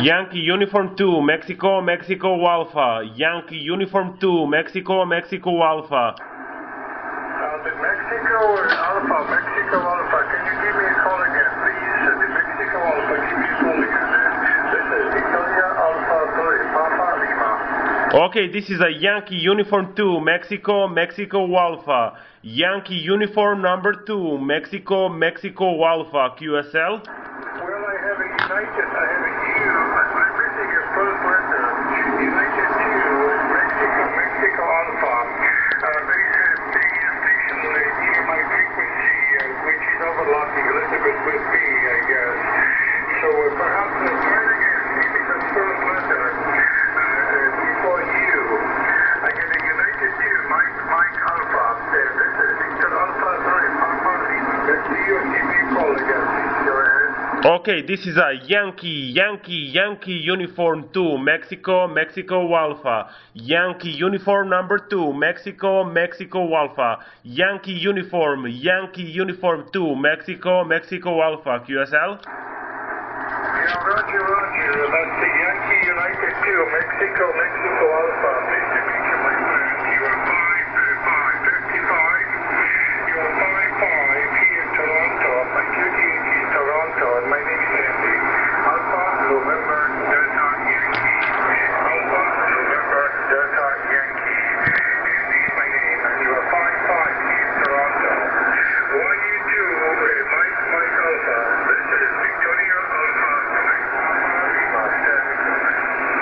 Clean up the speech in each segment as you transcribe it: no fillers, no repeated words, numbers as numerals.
Yankee Uniform 2, Mexico, Mexico Alpha. Yankee Uniform 2, Mexico, Mexico Alpha. The Mexico Alpha, Mexico Alpha, can you give me a call again, please? The Mexico Alpha, give me a call again. This is Victoria Alpha 3, Papa Lima. Okay, this is a Yankee Uniform 2, Mexico, Mexico Alpha. Yankee Uniform number 2, Mexico, Mexico Alpha, QSL. Well, I have a United, I have a U, I'm missing a first letter. United 2, Mexico, Mexico Alpha. There is a station near my frequency, which is overlapping a little bit with me, I guess. So perhaps try it again, maybe the first letter before U. I get a United U, Mike Alpha. This is Victor Alpha 3, Papa Lima. Let's see you, give me a call again, please. Go ahead. Okay, this is a Yankee Uniform 2, Mexico, Mexico Alpha. Yankee Uniform number 2, Mexico, Mexico Alpha. Yankee Uniform 2, Mexico, Mexico Alpha, QSL. Yeah, Roger. That's the Yankee United 2, Mexico, Mexico Alpha. Pleased to meet you, my friend. You are 555. You are 55 here in Toronto. My QTH is Toronto, and my name is Andy. Alpha, November, Delta, Yankee. Alpha, November, Delta, Yankee. Andy is my name, and you are 55 here in Toronto. What you do, Mike Alpha. This is Victoria Alpha.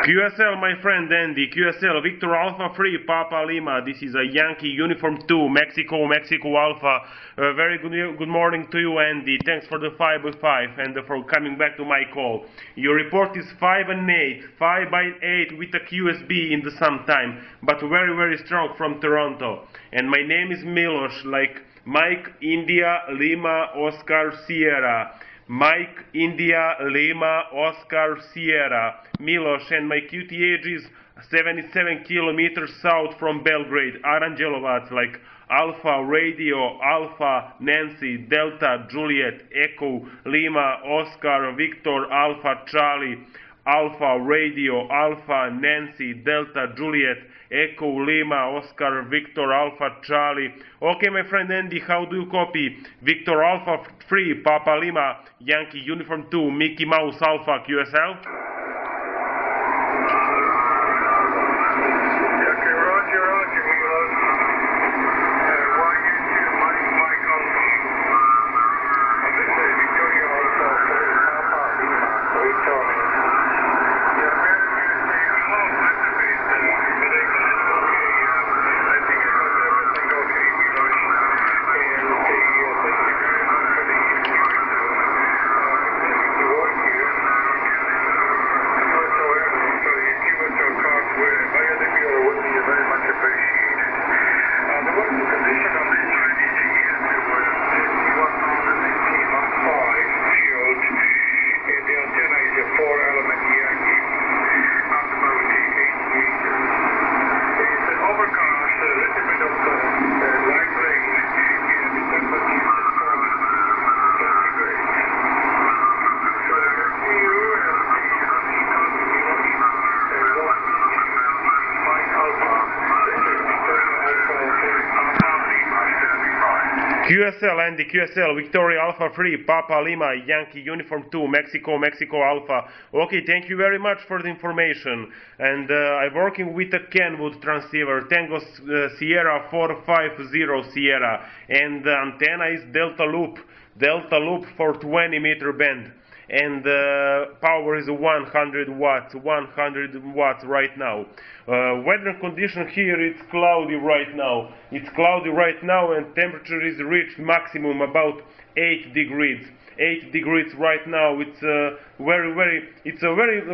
QSL, my friend Andy, QSL, Victor Alpha 3, Papa Lima. This is a Yankee Uniform 2, Mexico, Mexico Alpha. Very good morning to you, Andy. Thanks for the 5x5 and for coming back to my call. Your report is 5 and 8, 5 by 8 with a QSB in the sometime, but very strong from Toronto. And my name is Milos, like Mike, India, Lima, Oscar, Sierra. Mike, India, Lima, Oscar, Sierra, Milos, and my QTH is 77 kilometers south from Belgrade, Aranjelovac, like Alpha, Radio, Alpha, Nancy, Delta, Juliet, Echo, Lima, Oscar, Victor, Alpha, Charlie, Alpha, Radio, Alpha, Nancy, Delta, Juliet, Echo, Lima, Oscar, Victor, Alpha, Charlie. Okay, my friend Andy, how do you copy? Victor Alpha 3, Papa Lima, Yankee Uniform 2, Mickey Mouse Alpha, QSL. QSL, Andy, QSL, Victoria Alpha 3, Papa Lima, Yankee Uniform 2, Mexico, Mexico Alpha. Okay, thank you very much for the information. And I'm working with a Kenwood transceiver, Tango Sierra 450 Sierra. And the antenna is Delta Loop for 20 meter band. And power is 100 watts right now. Weather condition here, it's cloudy right now. It's cloudy right now, and temperature is reached maximum about 8 degrees. 8 degrees right now. It's very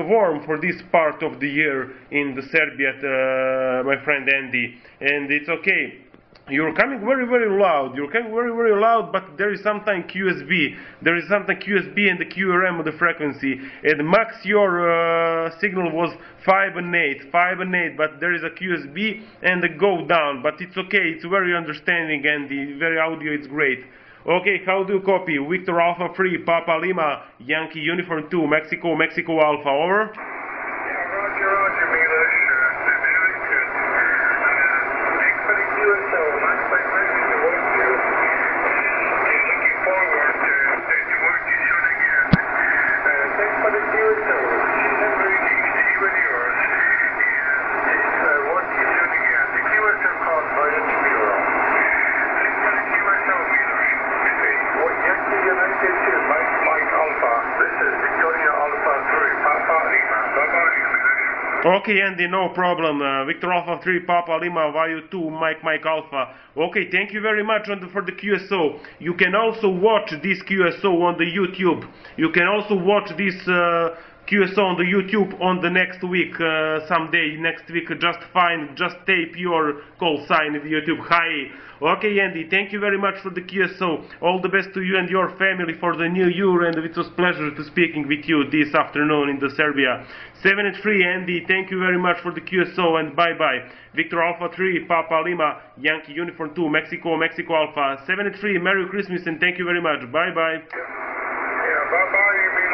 warm for this part of the year in the Serbia, my friend Andy. And it's okay. You're coming very loud. You're coming very loud, but there is sometimes QSB. There is sometimes QSB and the QRM of the frequency. And max your signal was 5 and 8, but there is a QSB and a go down. But it's okay. It's very understanding and the very audio is great. Okay, how do you copy? Victor Alpha 3, Papa Lima, Yankee Uniform 2, Mexico, Mexico Alpha, over? Yeah, Roger, Milos. Very good. Thanks for the QSO. My pleasure to work with you. Looking forward to work you soon again. Thanks for the QSO. Season greetings to you and yours. And work you soon again. The QSO called Guidance Bureau. Thanks for the QSO, Milos. What Yankee United 2, Mike Alpha. This is Victoria Alpha 3, Papa Lima. Bye-bye, Milos. Okay, Andy, no problem. Victor Alpha 3, Papa Lima, Vayu 2, Mike Alpha. Okay, thank you very much for the QSO. You can also watch this QSO on the YouTube. You can also watch this QSO on the YouTube on the next week, someday next week. Just tape your call sign in the YouTube. Hi. Okay, Andy, thank you very much for the QSO. All the best to you and your family for the new year, and it was a pleasure to speaking with you this afternoon in the Serbia. 73, Andy, thank you very much for the QSO, and bye-bye. Victor Alpha 3, Papa Lima, Yankee Uniform 2, Mexico Alpha. 73, Merry Christmas, and thank you very much. Bye-bye. Yeah, bye-bye,